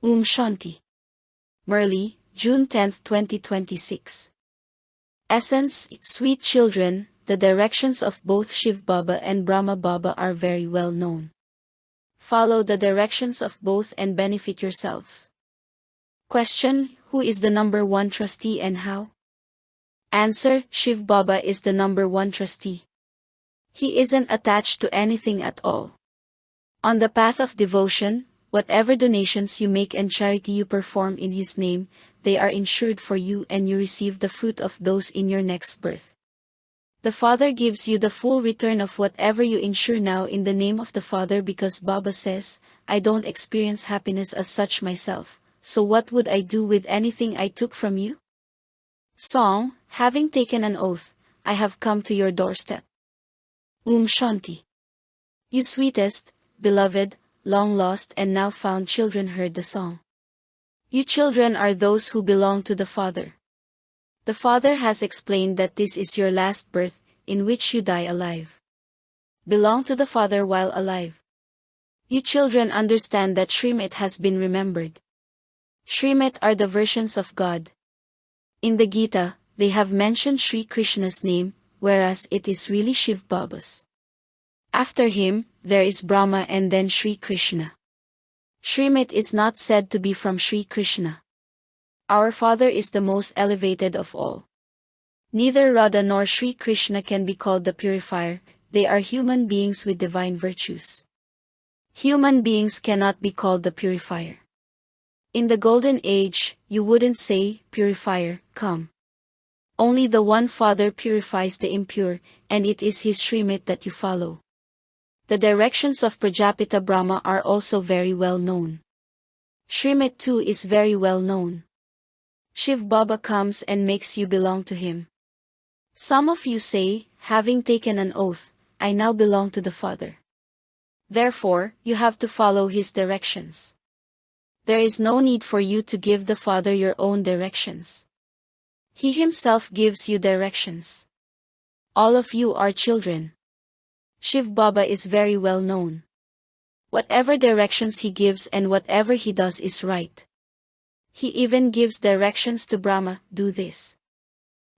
Shanti. Murli, June 10, 2026. Essence, sweet children, the directions of both Shiv Baba and Brahma Baba are very well known. Follow the directions of both and benefit yourselves. Question: Who is the number one trustee and how? Answer: Shiv Baba is the number one trustee. He isn't attached to anything at all. On the path of devotion, whatever donations you make and charity you perform in His name, they are insured for you and you receive the fruit of those in your next birth. The Father gives you the full return of whatever you insure now in the name of the Father, because Baba says, I don't experience happiness as such myself, so what would I do with anything I took from you? Song: Having taken an oath, I have come to your doorstep. Shanti. You sweetest, beloved, long lost and now found children heard the song. You children are those who belong to the Father. The Father has explained that this is your last birth, in which you die alive. Belong to the Father while alive. You children understand that Srimit has been remembered. Srimit are the versions of God. In the Gita, they have mentioned Sri Krishna's name, whereas it is really Shiv Baba's. After him, there is Brahma and then Sri Krishna. Srimit is not said to be from Sri Krishna. Our Father is the most elevated of all. Neither Radha nor Sri Krishna can be called the purifier, they are human beings with divine virtues. Human beings cannot be called the purifier. In the golden age, you wouldn't say, purifier, come. Only the one Father purifies the impure, and it is his Srimit that you follow. The directions of Prajapita Brahma are also very well known. Srimit too is very well known. Shiv Baba comes and makes you belong to him. Some of you say, having taken an oath, I now belong to the Father. Therefore, you have to follow his directions. There is no need for you to give the Father your own directions. He himself gives you directions. All of you are children. Shiv Baba is very well known. Whatever directions he gives and whatever he does is right. He even gives directions to Brahma, do this.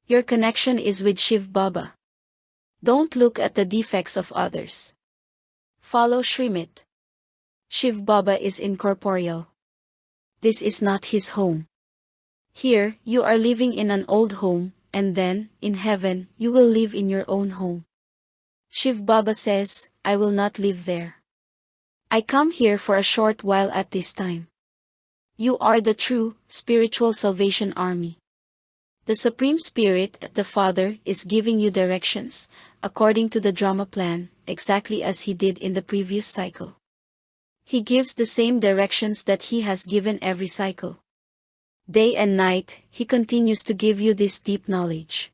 Your connection is with Shiv Baba. Don't look at the defects of others. Follow Srimit. Shiv Baba is incorporeal. This is not his home. Here, you are living in an old home, and then, in heaven, you will live in your own home. Shiv Baba says, I will not live there. I come here for a short while at this time. You are the true, spiritual Salvation Army. The Supreme Spirit, the Father, is giving you directions, according to the drama plan, exactly as he did in the previous cycle. He gives the same directions that he has given every cycle. Day and night, he continues to give you this deep knowledge.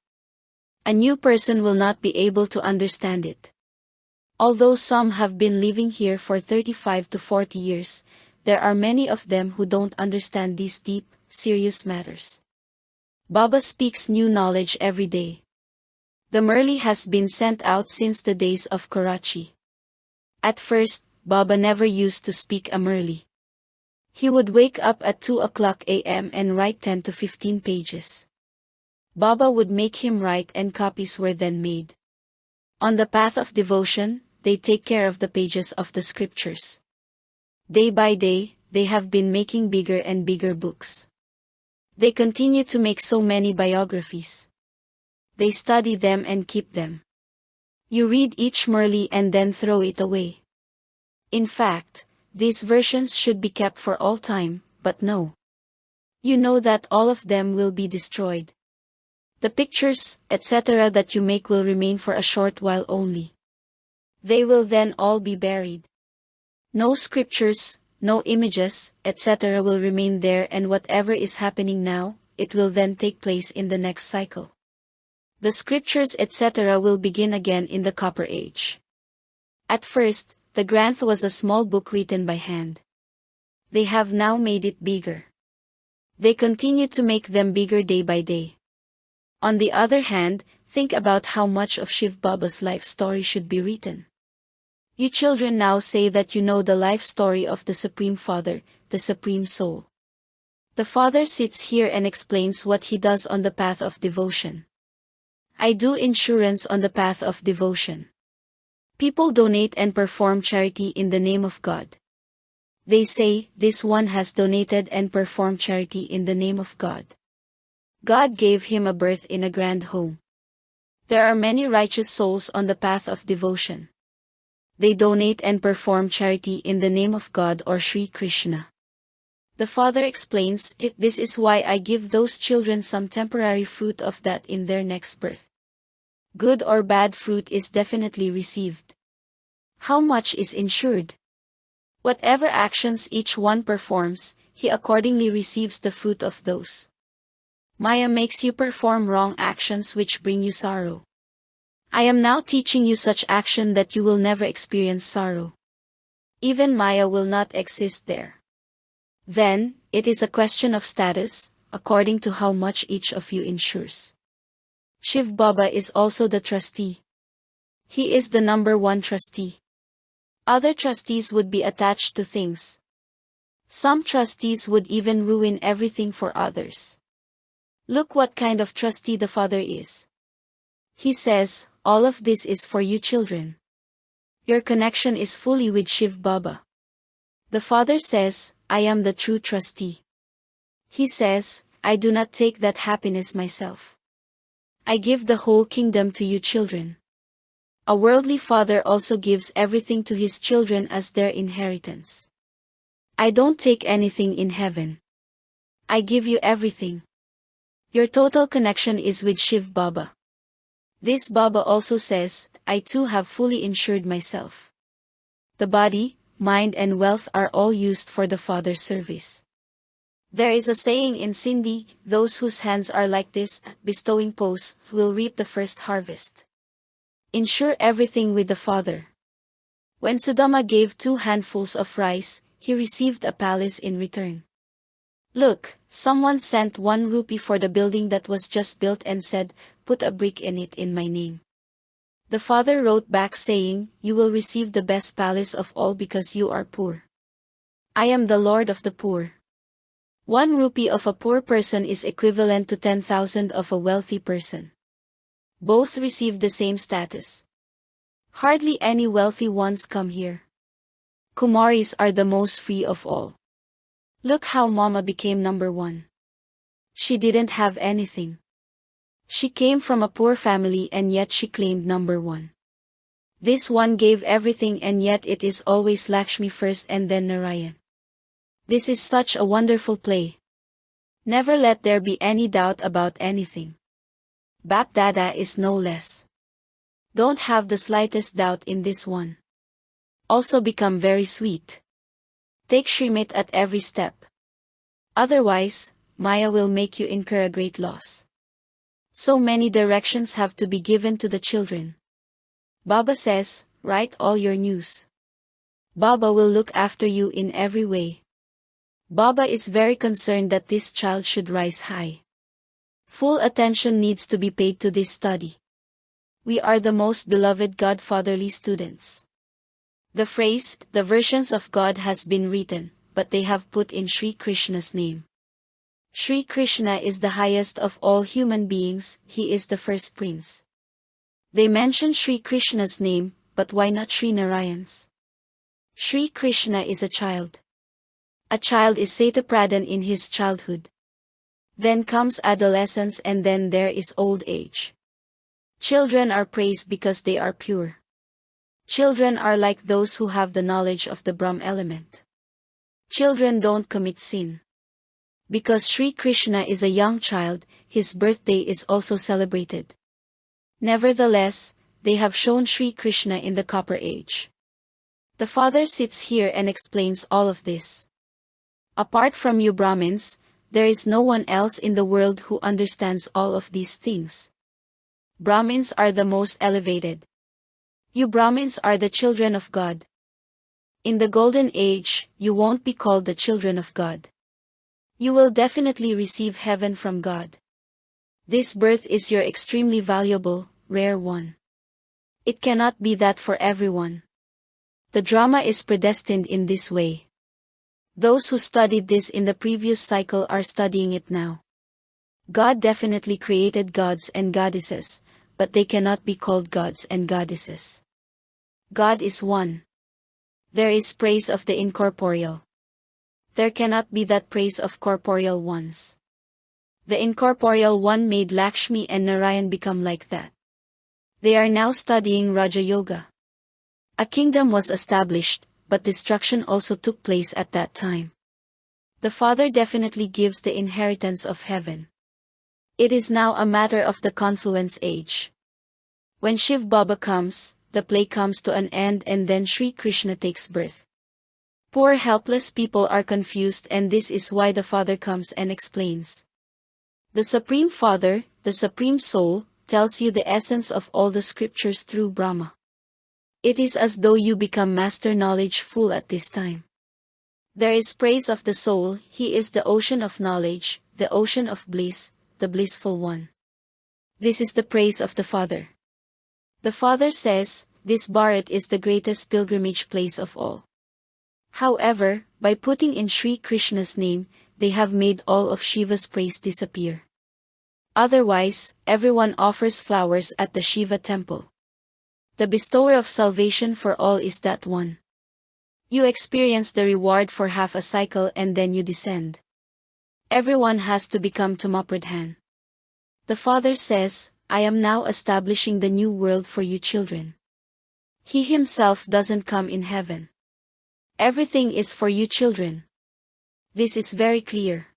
A new person will not be able to understand it. Although some have been living here for 35 to 40 years, there are many of them who don't understand these deep, serious matters. Baba speaks new knowledge every day. The Murli has been sent out since the days of Karachi. At first, Baba never used to speak a Murli. He would wake up at 2 o'clock a.m. and write 10 to 15 pages. Baba would make him write and copies were then made. On the path of devotion, they take care of the pages of the scriptures. Day by day, they have been making bigger and bigger books. They continue to make so many biographies. They study them and keep them. You read each Murli and then throw it away. In fact, these versions should be kept for all time, but no. You know that all of them will be destroyed. The pictures, etc. that you make will remain for a short while only. They will then all be buried. No scriptures, no images, etc. will remain there, and whatever is happening now, it will then take place in the next cycle. The scriptures etc. will begin again in the Copper Age. At first, the Granth was a small book written by hand. They have now made it bigger. They continue to make them bigger day by day. On the other hand, think about how much of Shiv Baba's life story should be written. You children now say that you know the life story of the Supreme Father, the Supreme Soul. The Father sits here and explains what he does on the path of devotion. I do insurance on the path of devotion. People donate and perform charity in the name of God. They say, this one has donated and performed charity in the name of God. God gave him a berth in a grand home. There are many righteous souls on the path of devotion. They donate and perform charity in the name of God or Sri Krishna. The Father explains, this is why I give those children some temporary fruit of that in their next birth. Good or bad fruit is definitely received. How much is insured? Whatever actions each one performs, he accordingly receives the fruit of those. Maya makes you perform wrong actions which bring you sorrow. I am now teaching you such action that you will never experience sorrow. Even Maya will not exist there. Then, it is a question of status, according to how much each of you insures. Shiv Baba is also the trustee. He is the number one trustee. Other trustees would be attached to things. Some trustees would even ruin everything for others. Look what kind of trustee the Father is. He says, all of this is for you children. Your connection is fully with Shiv Baba. The Father says, I am the true trustee. He says, I do not take that happiness myself. I give the whole kingdom to you children. A worldly father also gives everything to his children as their inheritance. I don't take anything in heaven. I give you everything. Your total connection is with Shiv Baba. This Baba also says, I too have fully insured myself. The body, mind and wealth are all used for the Father's service. There is a saying in Sindhi, those whose hands are like this, bestowing pose, will reap the first harvest. Insure everything with the Father. When Sudama gave 2 handfuls of rice, he received a palace in return. Look, someone sent 1 rupee for the building that was just built and said, put a brick in it in my name. The Father wrote back saying, you will receive the best palace of all because you are poor. I am the Lord of the poor. 1 rupee of a poor person is equivalent to 10,000 of a wealthy person. Both receive the same status. Hardly any wealthy ones come here. Kumaris are the most free of all. Look how Mama became number 1. She didn't have anything. She came from a poor family and yet she claimed number 1. This one gave everything and yet it is always Lakshmi first and then Narayan. This is such a wonderful play. Never let there be any doubt about anything. Bap Dada is no less. Don't have the slightest doubt in this one. Also become very sweet. Take Shrimit at every step. Otherwise, Maya will make you incur a great loss. So many directions have to be given to the children. Baba says, write all your news. Baba will look after you in every way. Baba is very concerned that this child should rise high. Full attention needs to be paid to this study. We are the most beloved godfatherly students. The phrase, the versions of God has been written, but they have put in Sri Krishna's name. Sri Krishna is the highest of all human beings, he is the first prince. They mention Sri Krishna's name, but why not Sri Narayan's? Sri Krishna is a child. A child is Satapradhan in his childhood. Then comes adolescence and then there is old age. Children are praised because they are pure. Children are like those who have the knowledge of the Brahm element. Children don't commit sin. Because Sri Krishna is a young child, his birthday is also celebrated. Nevertheless, they have shown Sri Krishna in the Copper Age. The Father sits here and explains all of this. Apart from you Brahmins, there is no one else in the world who understands all of these things. Brahmins are the most elevated. You Brahmins are the children of God. In the Golden Age, you won't be called the children of God. You will definitely receive heaven from God. This birth is your extremely valuable, rare one. It cannot be that for everyone. The drama is predestined in this way. Those who studied this in the previous cycle are studying it now. God definitely created gods and goddesses, but they cannot be called gods and goddesses. God is one. There is praise of the incorporeal. There cannot be that praise of corporeal ones. The incorporeal one made Lakshmi and Narayan become like that. They are now studying Raja Yoga. A kingdom was established, but destruction also took place at that time. The Father definitely gives the inheritance of heaven. It is now a matter of the confluence age. When Shiv Baba comes, the play comes to an end and then Sri Krishna takes birth. Poor helpless people are confused, and this is why the Father comes and explains. The Supreme Father, the Supreme Soul, tells you the essence of all the scriptures through Brahma. It is as though you become master knowledge full at this time. There is praise of the soul. He is the ocean of knowledge, the ocean of bliss, the blissful one. This is the praise of the Father. The Father says, this Bharat is the greatest pilgrimage place of all. However, by putting in Sri Krishna's name, they have made all of Shiva's praise disappear. Otherwise, everyone offers flowers at the Shiva temple. The bestower of salvation for all is that one. You experience the reward for half a cycle and then you descend. Everyone has to become Tamapradhan. The Father says, I am now establishing the new world for you children. He himself doesn't come in heaven. Everything is for you children. This is very clear.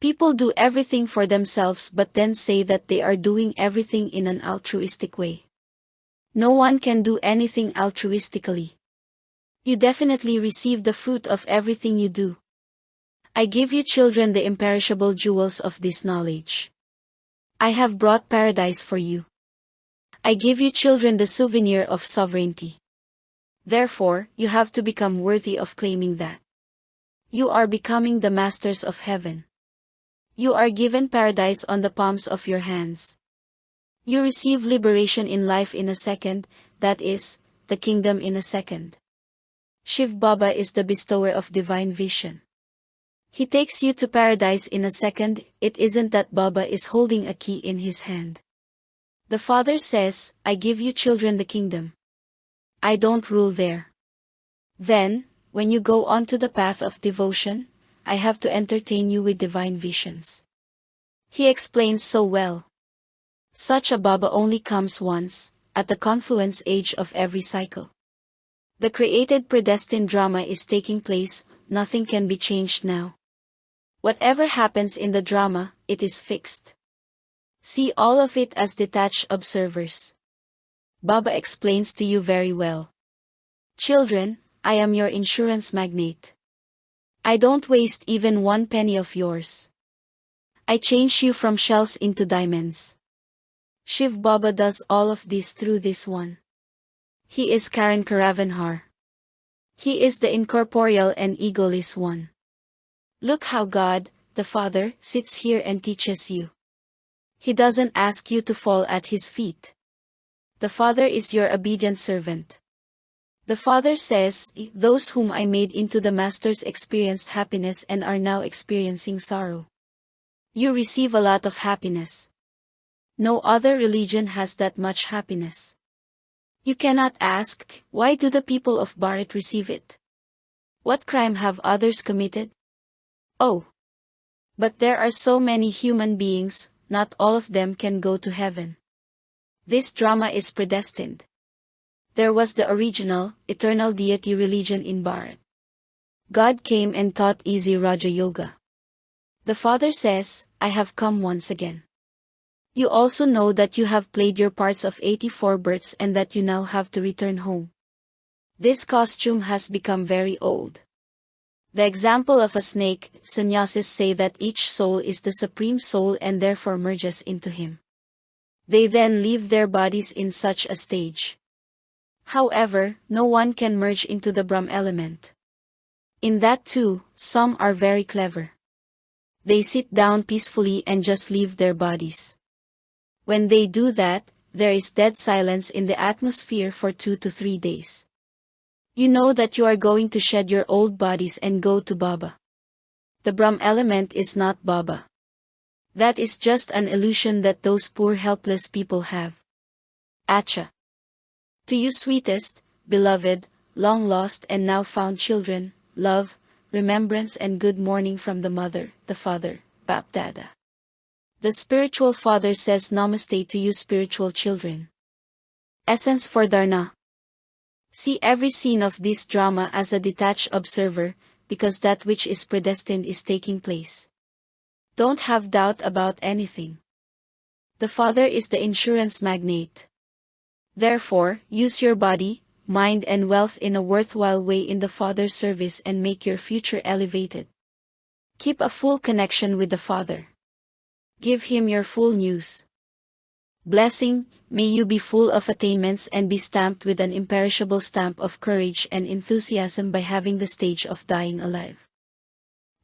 People do everything for themselves but then say that they are doing everything in an altruistic way. No one can do anything altruistically. You definitely receive the fruit of everything you do. I give you children the imperishable jewels of this knowledge. I have brought paradise for you. I give you children the souvenir of sovereignty. Therefore, you have to become worthy of claiming that. You are becoming the masters of heaven. You are given paradise on the palms of your hands. You receive liberation in life in a second, that is, the kingdom in a second. Shiv Baba is the bestower of divine vision. He takes you to paradise in a second. It isn't that Baba is holding a key in his hand. The Father says, I give you children the kingdom. I don't rule there. Then, when you go on to the path of devotion, I have to entertain you with divine visions. He explains so well. Such a Baba only comes once, at the confluence age of every cycle. The created predestined drama is taking place, nothing can be changed now. Whatever happens in the drama, it is fixed. See all of it as detached observers. Baba explains to you very well. Children, I am your insurance magnate. I don't waste even one penny of yours. I change you from shells into diamonds. Shiv Baba does all of this through this one. He is Karan Karavanhar. He is the incorporeal and egoless one. Look how God, the Father, sits here and teaches you. He doesn't ask you to fall at his feet. The Father is your obedient servant. The Father says, those whom I made into the masters experienced happiness and are now experiencing sorrow. You receive a lot of happiness. No other religion has that much happiness. You cannot ask, why do the people of Bharat receive it? What crime have others committed? Oh! But there are so many human beings, not all of them can go to heaven. This drama is predestined. There was the original, eternal deity religion in Bharat. God came and taught easy Raja Yoga. The Father says, I have come once again. You also know that you have played your parts of 84 births and that you now have to return home. This costume has become very old. The example of a snake, sannyasis say that each soul is the supreme soul and therefore merges into him. They then leave their bodies in such a stage. However, no one can merge into the Brahm element. In that too, some are very clever. They sit down peacefully and just leave their bodies. When they do that, there is dead silence in the atmosphere for 2 to 3 days. You know that you are going to shed your old bodies and go to Baba. The Brahm element is not Baba. That is just an illusion that those poor helpless people have. Acha. To you sweetest, beloved, long lost and now found children, love, remembrance and good morning from the mother, the father, Bap Dada. The spiritual father says namaste to you spiritual children. Essence for Dharna. See every scene of this drama as a detached observer, because that which is predestined is taking place. Don't have doubt about anything. The Father is the insurance magnate. Therefore, use your body, mind and wealth in a worthwhile way in the Father's service and make your future elevated. Keep a full connection with the Father. Give Him your full news. Blessing, may you be full of attainments and be stamped with an imperishable stamp of courage and enthusiasm by having the stage of dying alive.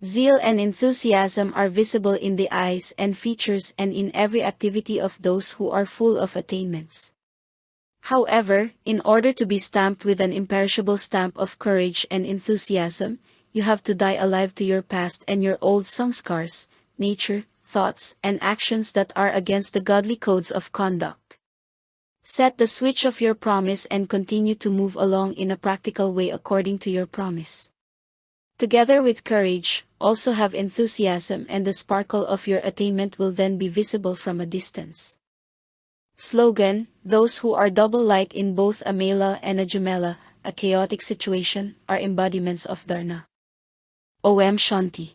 Zeal and enthusiasm are visible in the eyes and features and in every activity of those who are full of attainments. However, in order to be stamped with an imperishable stamp of courage and enthusiasm, you have to die alive to your past and your old samskars, nature, thoughts, and actions that are against the godly codes of conduct. Set the switch of your promise and continue to move along in a practical way according to your promise. Together with courage, also have enthusiasm and the sparkle of your attainment will then be visible from a distance. Slogan, those who are double-like in both a Mela and a Jamela, a chaotic situation, are embodiments of Dharna. Om Shanti.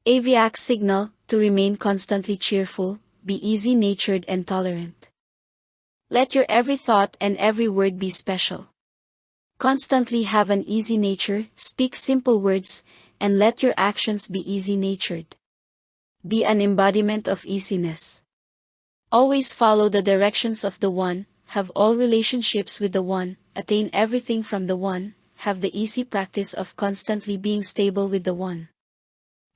Aviac signal, to remain constantly cheerful, be easy-natured and tolerant. Let your every thought and every word be special. Constantly have an easy nature, speak simple words, and let your actions be easy-natured. Be an embodiment of easiness. Always follow the directions of the One, have all relationships with the One, attain everything from the One, have the easy practice of constantly being stable with the One.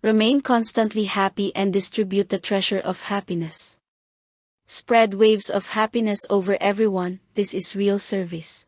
Remain constantly happy and distribute the treasure of happiness. Spread waves of happiness over everyone, this is real service.